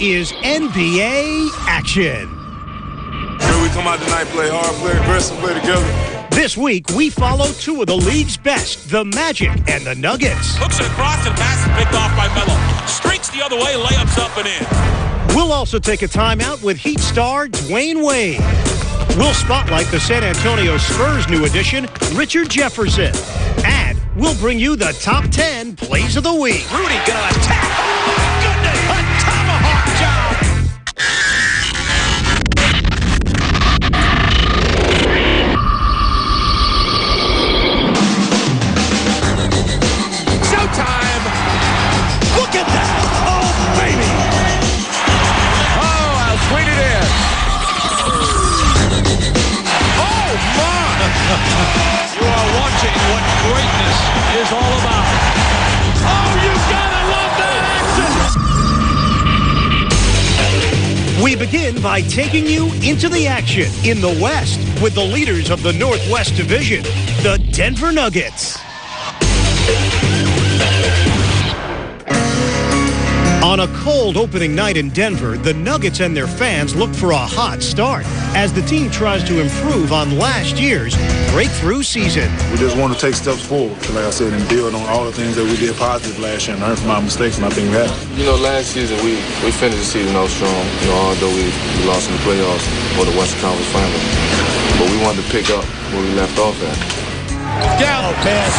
is NBA action. Here we come out tonight, play hard, play aggressive, play together. This week, we follow two of the league's best, the Magic and the Nuggets. Hooks it across and pass is picked off by Melo. Streaks the other way, layups up and in. We'll also take a timeout with Heat star Dwayne Wade. We'll spotlight the San Antonio Spurs' new addition, Richard Jefferson. And we'll bring you the top 10 plays of the week. Rudy gonna attack. Oh, my goodness. A tomahawk job. Showtime. Look at that. Oh, baby. Oh, I'll tweet it in. Oh, my. You are watching what greatness is all about. Oh, you gotta love that action! We begin by taking you into the action in the West with the leaders of the Northwest Division, the Denver Nuggets. On a cold opening night in Denver, the Nuggets and their fans look for a hot start as the team tries to improve on last year's breakthrough season. We just want to take steps forward, like I said, and build on all the things that we did positive last year and learn from our mistakes, and I think we have. You know, last season we finished the season out strong, you know, although we lost in the playoffs or the Western Conference Finals. But we wanted to pick up where we left off at. Down, pass.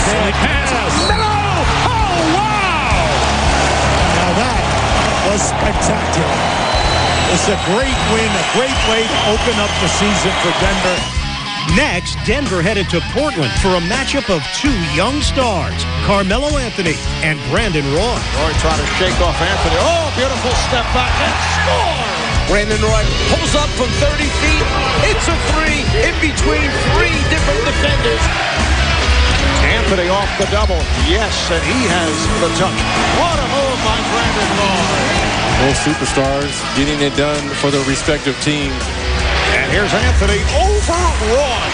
Melo! Oh, wow! Now that was spectacular. It's a great win, a great way to open up the season for Denver. Next, Denver headed to Portland for a matchup of two young stars, Carmelo Anthony and Brandon Roy. Roy trying to shake off Anthony. Oh, beautiful step back and score! Brandon Roy pulls up from 30 feet. It's a three in between three different defenders. Anthony off the double. Yes, and he has the touch. What a move by Brandon Roy. Both superstars getting it done for their respective teams. And here's Anthony over Roy.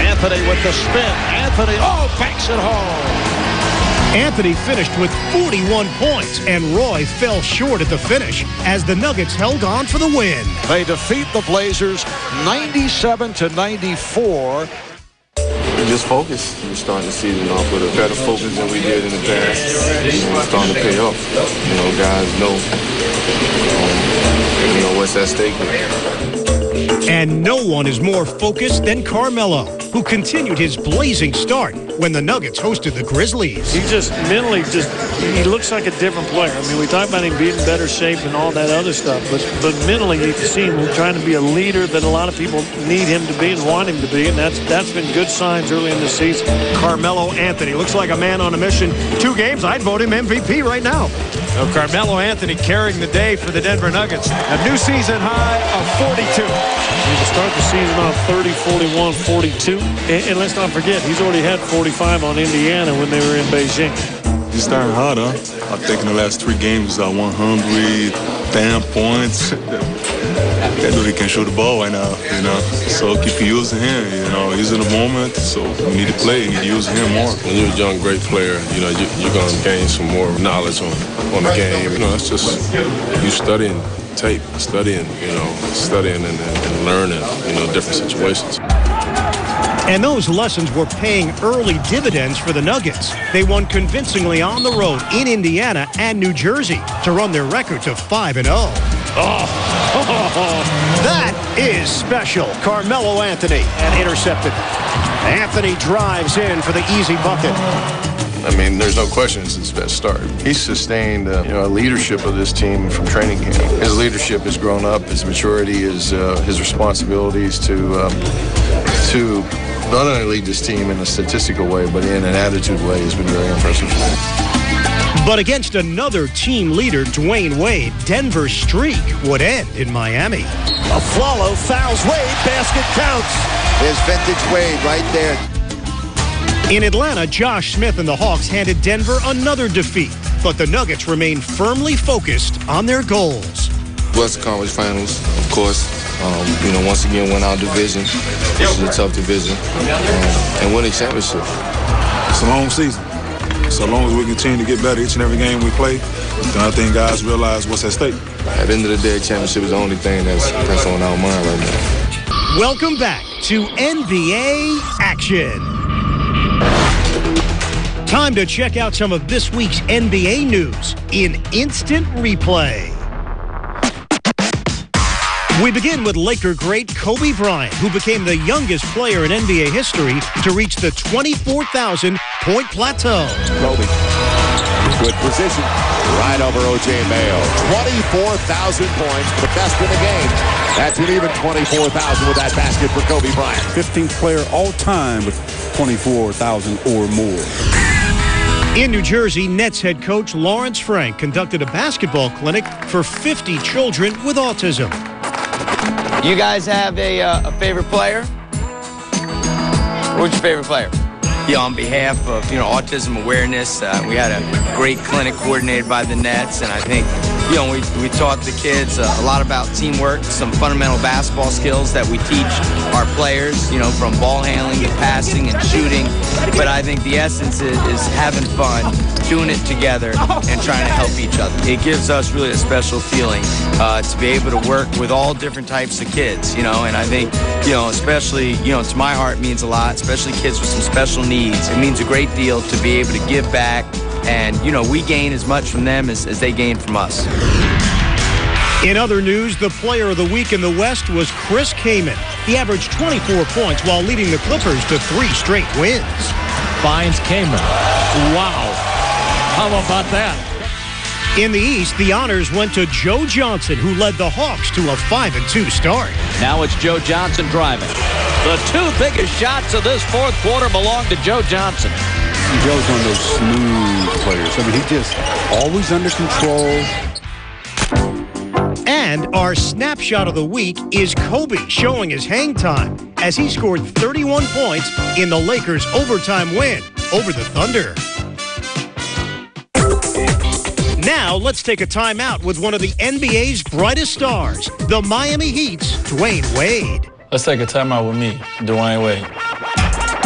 Anthony with the spin. Anthony, banks it home. Anthony finished with 41 points, and Roy fell short at the finish as the Nuggets held on for the win. They defeat the Blazers 97-94. Just focus. We're starting the season off with a better focus than we did in the past. You know, it's starting to pay off. You know, guys know, what's at stake here. And no one is more focused than Carmelo, who continued his blazing start when the Nuggets hosted the Grizzlies. He just mentally he looks like a different player. I mean, we talk about him being in better shape and all that other stuff, but mentally you can see him trying to be a leader that a lot of people need him to be and want him to be, and that's been good signs early in the season. Carmelo Anthony looks like a man on a mission. 2 games, I'd vote him MVP right now. Carmelo Anthony carrying the day for the Denver Nuggets. A new season high of 42. To start the season off 30, 41, 42. And let's not forget, he's already had 45 on Indiana when they were in Beijing. He's starting hard, huh? I think in the last 3 games, 100, 10 points. That dude can shoot the ball right now, you know. So keep using him, you know. He's in the moment, so we need to play. We need to use him more. When you're a young, great player, you know, you're going to gain some more knowledge on the game. You know, it's just you studying tape, studying and learning, different situations. And those lessons were paying early dividends for the Nuggets. They won convincingly on the road in Indiana and New Jersey to run their record to 5-0. That is special. Carmelo Anthony and intercepted. Anthony drives in for the easy bucket. I mean, there's no question it's his best start. He's sustained, a leadership of this team from training camp. His leadership has grown up. His maturity, his responsibilities to not only lead this team in a statistical way, but in an attitude way has been very impressive. But against another team leader, Dwayne Wade, Denver's streak would end in Miami. Afflalo fouls Wade, basket counts. There's vintage Wade right there. In Atlanta, Josh Smith and the Hawks handed Denver another defeat, but the Nuggets remain firmly focused on their goals. Western Conference Finals, of course. Once again, win our division. This is a tough division. And win a championship. It's a long season. So long as we continue to get better each and every game we play, then I think guys realize what's at stake. At the end of the day, championship is the only thing that's on our mind right now. Welcome back to NBA Action. Time to check out some of this week's NBA news in instant replay. We begin with Laker great Kobe Bryant, who became the youngest player in NBA history to reach the 24,000-point plateau. Kobe, good position, right over O.J. Mayo. 24,000 points, the best in the game. That's an even 24,000 with that basket for Kobe Bryant. 15th player all time with 24,000 or more. In New Jersey, Nets head coach Lawrence Frank conducted a basketball clinic for 50 children with autism. You guys have a favorite player? Who's your favorite player? Yeah, on behalf of, autism awareness, we had a great clinic coordinated by the Nets, and I think, we taught the kids a lot about teamwork, some fundamental basketball skills that we teach our players, from ball handling to passing and shooting. But I think the essence is having fun, doing it together, and trying to help each other. It gives us really a special feeling to be able to work with all different types of kids, and I think, especially, to my heart means a lot, especially kids with some special needs. It means a great deal to be able to give back, and, we gain as much from them as they gain from us. In other news, the player of the week in the West was Chris Kaman. He averaged 24 points while leading the Clippers to 3 straight wins. Finds Kaman. Wow. How about that? In the East, the honors went to Joe Johnson, who led the Hawks to a 5-2 start. Now it's Joe Johnson driving. The 2 biggest shots of this fourth quarter belong to Joe Johnson. Joe's one of those smooth players. I mean, he just always under control. And our snapshot of the week is Kobe showing his hang time as he scored 31 points in the Lakers' overtime win over the Thunder. Now, let's take a timeout with one of the NBA's brightest stars, the Miami Heat's Dwayne Wade. Let's take a timeout with me, Dwayne Wade.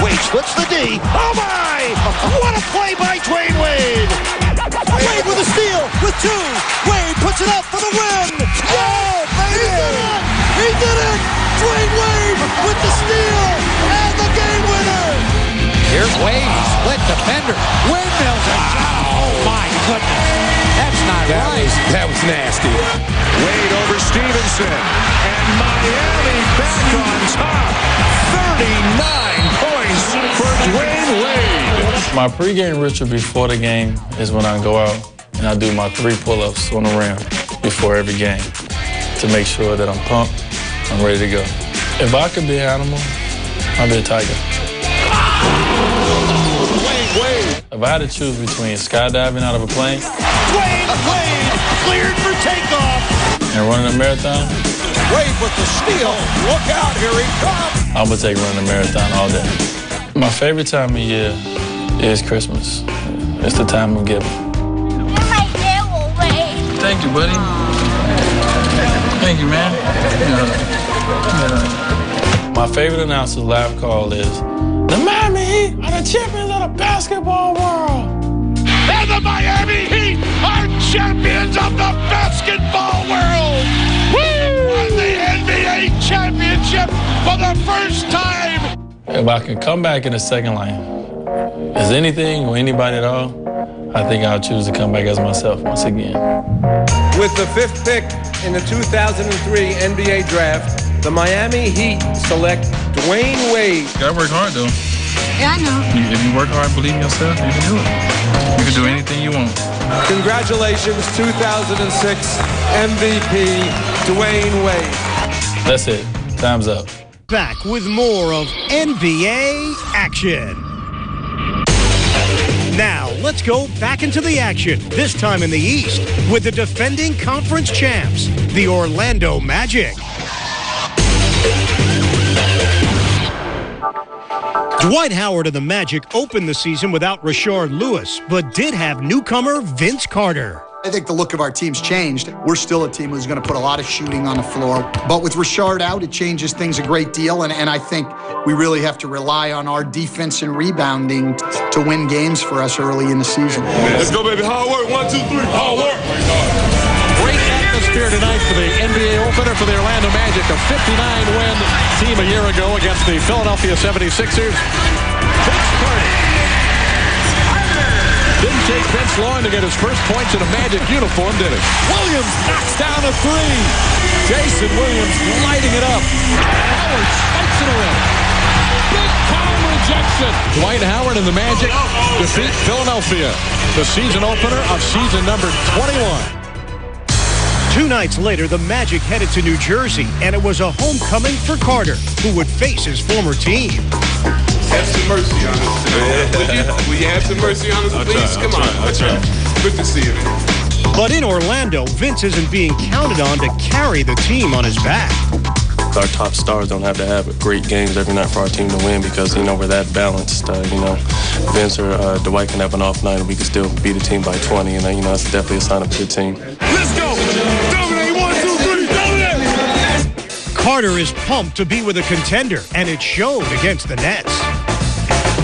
Wade splits the D. Oh, my! What a play by Dwayne Wade! Wade with a steal, with 2. Wade puts it up for the win! Oh, baby! He did it! Dwayne Wade with the steal and the game winner! Here's Wade, split defender. Windmills it. Oh, my goodness. That's not right. That was nasty. Wade over Stevenson. And Miami back on top. 39 points for Dwayne Wade. My pregame ritual before the game is when I go out and I do my 3 pull-ups on the rim before every game to make sure that I'm pumped, I'm ready to go. If I could be an animal, I'd be a tiger. Wade. If I had to choose between skydiving out of a plane Wade cleared for takeoff. and running a marathon, Wade with the steal. Look out, here he comes. I would take running a marathon all day. My favorite time of year is Christmas. It's the time of giving. Thank you, buddy. Thank you, man. My favorite announcer's live call is, the Miami Heat are the champions of the basketball world. And the Miami Heat are champions of the basketball world. We won the NBA championship for the first time. If I can come back in the second line, as anything or anybody at all, I think I'll choose to come back as myself once again. With the 5th pick in the 2003 NBA Draft, the Miami Heat select Dwayne Wade. You gotta work hard, though. Yeah, I know. If you work hard, believe in yourself, you can do it. You can do anything you want. Congratulations, 2006 MVP, Dwayne Wade. That's it. Time's up. Back with more of NBA Action. Now, let's go back into the action, this time in the East, with the defending conference champs, the Orlando Magic. Dwight Howard of the Magic opened the season without Rashard Lewis, but did have newcomer Vince Carter. I think the look of our team's changed. We're still a team who's going to put a lot of shooting on the floor. But with Richard out, it changes things a great deal. And I think we really have to rely on our defense and rebounding to win games for us early in the season. Let's go, baby. Hard work. 1, 2, 3. Hard work. Great atmosphere tonight for the NBA opener for the Orlando Magic. A 59-win team a year ago against the Philadelphia 76ers. Vince Carter. Didn't take Vince long to get his first points in a Magic uniform, did it? Williams knocks down a three. Jason Williams lighting it up. Howard spikes it away. Big time rejection. Dwight Howard and the Magic defeat Philadelphia. The season opener of season number 21. 2 nights later, the Magic headed to New Jersey, and it was a homecoming for Carter, who would face his former team. Have some mercy on us. Will you have some mercy on us, please? Come on. I'll try. Good to see you. But in Orlando, Vince isn't being counted on to carry the team on his back. Our top stars don't have to have great games every night for our team to win because, we're that balanced. Vince or Dwight can have an off night and we can still beat a team by 20. And, that's definitely a sign of a good team. Let's go. Dominate. 1, 2, 3. Dominate. Carter is pumped to be with a contender, and it showed against the Nets.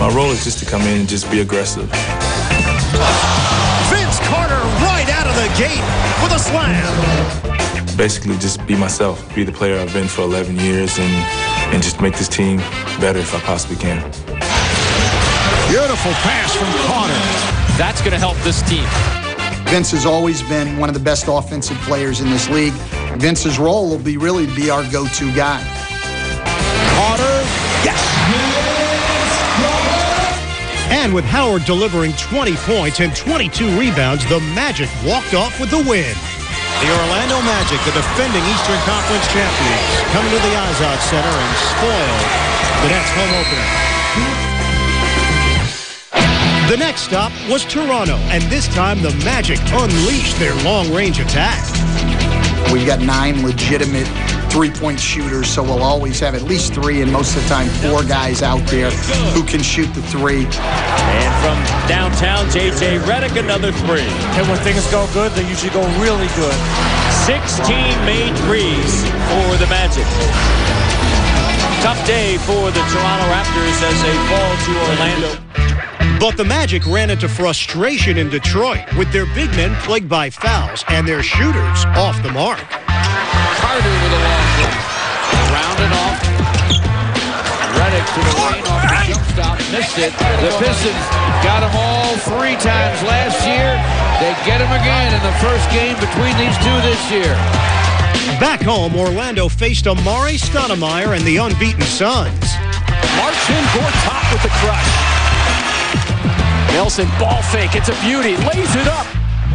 My role is just to come in and just be aggressive. Vince Carter right out of the gate with a slam. Basically, just be myself, be the player I've been for 11 years, and just make this team better if I possibly can. Beautiful pass from Carter. That's going to help this team. Vince has always been one of the best offensive players in this league. Vince's role will really be our go-to guy. Carter, yes. And with Howard delivering 20 points and 22 rebounds, the Magic walked off with the win. The Orlando Magic, the defending Eastern Conference champions, coming to the Izod Center and spoil the Nets home opener. The next stop was Toronto, and this time the Magic unleashed their long-range attack. We've got 9 legitimate three-point shooters, so we'll always have at least 3 and most of the time 4 guys out there who can shoot the 3. And from downtown, J.J. Redick, another 3. And when things go good, they usually go really good. 16 made threes for the Magic. Tough day for the Toronto Raptors as they fall to Orlando. But the Magic ran into frustration in Detroit with their big men plagued by fouls and their shooters off the mark. Carter with a long one. Rounded off. Redick to the lane off the jump stop. Missed it. The Pistons got them all 3 times last year. They get them again in the first game between these 2 this year. Back home, Orlando faced Amare Stoudemire and the unbeaten Suns. Marcin Gortat with the crush. Nelson ball fake. It's a beauty. Lays it up.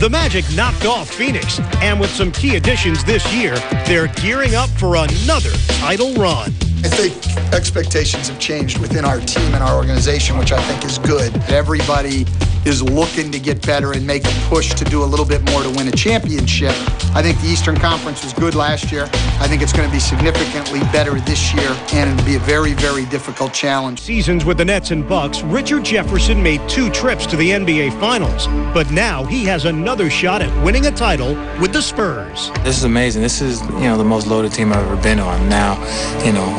The Magic knocked off Phoenix, and with some key additions this year, they're gearing up for another title run. I think expectations have changed within our team and our organization, which I think is good. Everybody is looking to get better and make a push to do a little bit more to win a championship. I think the Eastern Conference was good last year. I think it's going to be significantly better this year, and it'll be a very, very difficult challenge. Seasons with the Nets and Bucks, Richard Jefferson made 2 trips to the NBA Finals, but now he has another shot at winning a title with the Spurs. This is amazing. This is, the most loaded team I've ever been on. Now,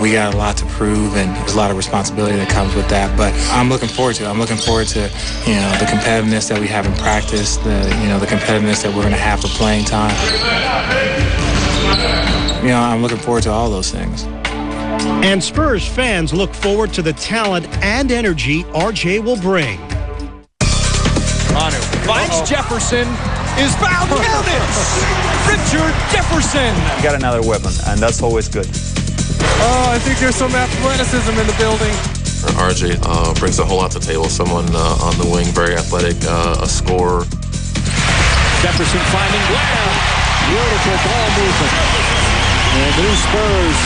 we got a lot to prove, and there's a lot of responsibility that comes with that, but I'm looking forward to it. I'm looking forward to, the competitiveness that we have in practice, the competitiveness that we're going to have for playing time. I'm looking forward to all those things. And Spurs fans look forward to the talent and energy RJ will bring. Manu finds Jefferson, is fouled. Count it! Richard Jefferson. You got another weapon, and that's always good. Oh, I think there's some athleticism in the building. RJ brings a whole lot to the table. Someone on the wing, very athletic, a scorer. Jefferson finding Lamb. Beautiful ball movement. And the new Spurs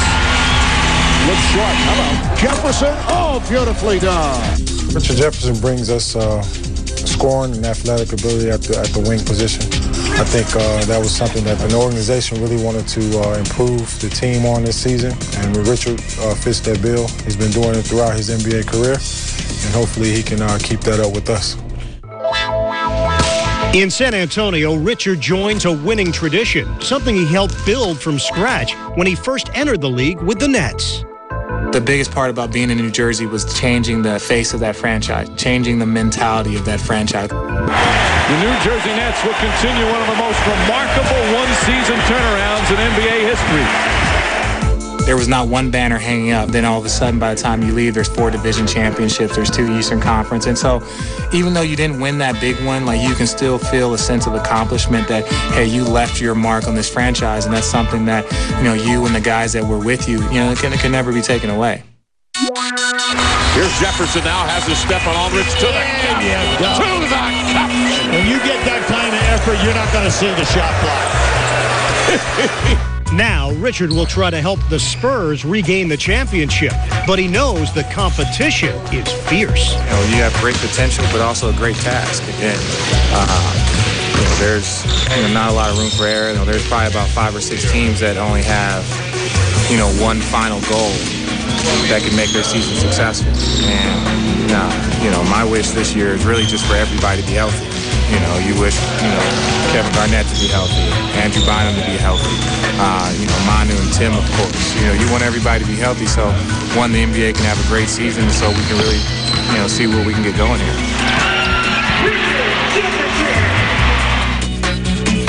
look sharp. How about Jefferson? Oh, beautifully done. Richard Jefferson brings us scoring and athletic ability at the wing position. I think that was something that an organization really wanted to improve the team on this season. And Richard fits that bill. He's been doing it throughout his NBA career. And hopefully he can keep that up with us. In San Antonio, Richard joins a winning tradition, something he helped build from scratch when he first entered the league with the Nets. The biggest part about being in New Jersey was changing the face of that franchise, changing the mentality of that franchise. The New Jersey Nets will continue one of the most remarkable one-season turnarounds in NBA history. There was not one banner hanging up. Then all of a sudden, by the time you leave, there's 4 division championships, there's 2 Eastern Conference. And so even though you didn't win that big one, like, you can still feel a sense of accomplishment that, hey, you left your mark on this franchise. And that's something that, you and the guys that were with you, it can never be taken away. Here's Jefferson now, has his step on Aldridge to the cup. To the cup. When you get that kind of effort, you're not going to see the shot block. Now, Richard will try to help the Spurs regain the championship, but he knows the competition is fierce. You have great potential, but also a great task. Again, there's not a lot of room for error. There's probably about 5 or 6 teams that only have, one final goal that can make their season successful. And, my wish this year is really just for everybody to be healthy. You wish, Kevin Garnett to be healthy, Andrew Bynum to be healthy, Manu and Tim, of course. You want everybody to be healthy so, one, the NBA can have a great season so we can really, see where we can get going here.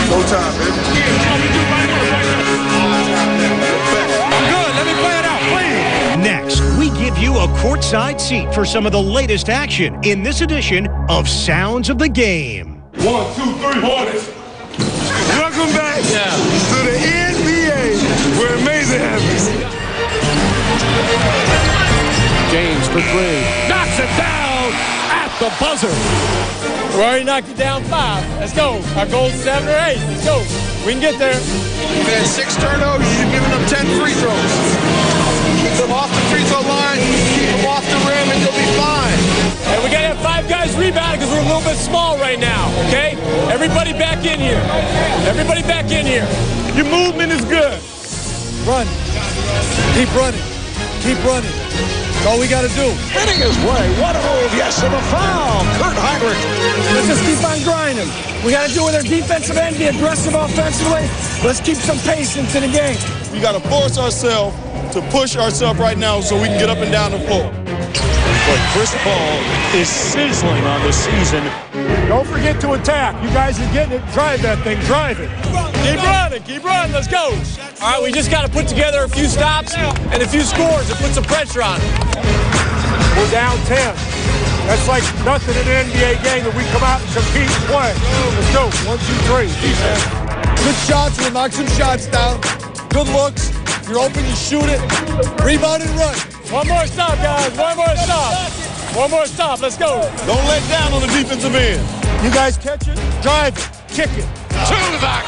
Go time, baby. Good, let me play it out, please. Next, we give you a courtside seat for some of the latest action in this edition of Sounds of the Game. 1, 2, 3, Hornets. Welcome back to the NBA, where amazing happens. James for 3. Knocks it down at the buzzer. We already knocked it down 5. Let's go. Our goal's 7 or 8. Let's go. We can get there. You've had 6 turnovers. You've given them 10 free throws. Keep them off the free throw line. Keep them off the rim, and you'll be fine. And we got to have 5 guys rebounding because we're a little bit small right now, okay? Everybody back in here. Everybody back in here. Your movement is good. Run. Keep running. Keep running. That's all we got to do. Hitting his way. What a move. Yes, and a foul. Kurt Heinrich. Let's just keep on grinding. We got to do it with our defensive end, be aggressive offensively. Let's keep some pace into the game. We got to force ourselves to push ourselves right now so we can get up and down the floor. But Chris Paul is sizzling on the season. Don't forget to attack. You guys are getting it. Drive that thing. Drive it. Keep running. Keep running. Let's go. All right, we just got to put together a few stops and a few scores and put some pressure on it. We're down 10. That's like nothing in an NBA game that we come out and compete and play. Let's go. 1, 2, 3. Defense. Good shots. We'll knock some shots down. Good looks. You're open, you shoot it. Rebound and run. One more stop, guys. One more stop. One more stop. Let's go. Don't let down on the defensive end. You guys catch it, drive it, kick it. To the cup.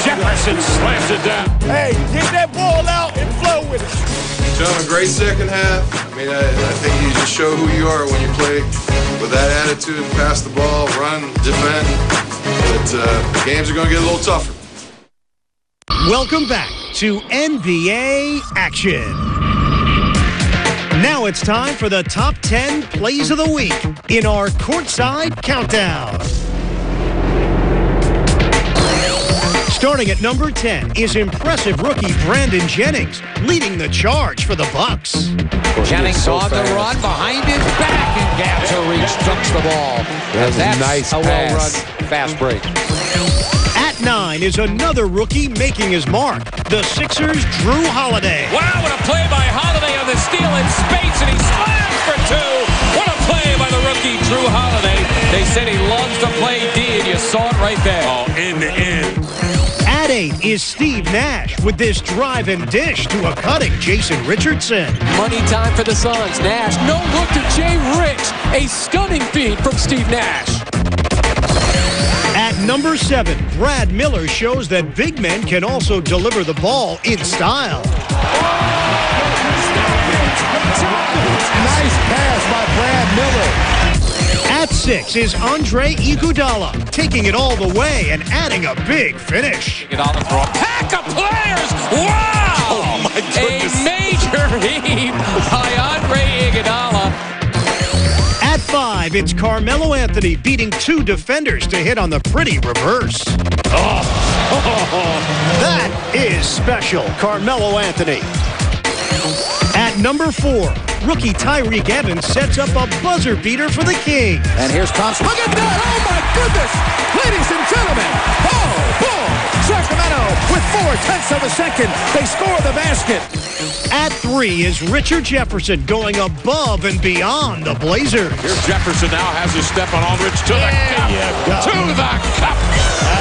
Jefferson slams it down. Hey, get that ball out and flow with it. Gentlemen, great second half. I think you just show who you are when you play with that attitude, pass the ball, run, defend. But the games are going to get a little tougher. Welcome back to NBA Action. Now it's time for the top 10 plays of the week in our Courtside Countdown. Starting at number 10 is impressive rookie Brandon Jennings, leading the charge for the Bucks. Jennings on the run, behind his back, and gap to reach, dunks the ball. That's a nice a well-run pass. fast break. At 9 is another rookie making his mark, the Sixers' Drew Holiday. Wow, what a play by Holiday on the steal in space, and he slams for 2. What a play by the rookie Drew Holiday. They said he loves to play D, and you saw it right there. Oh, in the end. At 8 is Steve Nash with this drive and dish to a cutting Jason Richardson. Money time for the Suns. Nash, no look to Jay Rich. A stunning feed from Steve Nash. At number 7, Brad Miller shows that big men can also deliver the ball in style. Nice pass by Brad Miller. At 6 is Andre Iguodala, taking it all the way and adding a big finish. Iguodala for a pack of players. Wow! Oh, my goodness. A major heave by Andre Iguodala. At 5 5, it's Carmelo Anthony beating 2 defenders to hit on the pretty reverse. That is special, Carmelo Anthony. At number 4, rookie Tyreek Evans sets up a buzzer beater for the Kings. And here's Thompson. Look at that! Oh my goodness! Ladies and gentlemen, boom! Sacramento with 4/10 of a second. They score the basket. At 3 is Richard Jefferson going above and beyond the Blazers. Here's Jefferson now has his step on Aldridge to the cup. To the cup.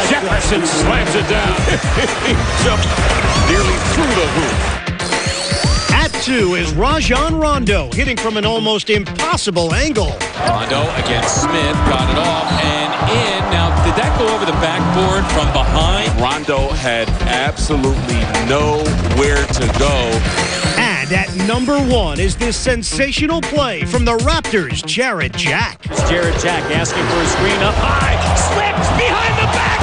Jefferson slams it down. He jumped nearly through the hoop. At 2 is Rajon Rondo hitting from an almost impossible angle. Rondo against Smith, got it off and in. Now, did that go over the backboard from behind? Rondo had absolutely nowhere to go. And at number 1 is this sensational play from the Raptors' Jarrett Jack. Jarrett Jack asking for a screen up high, slips behind the back.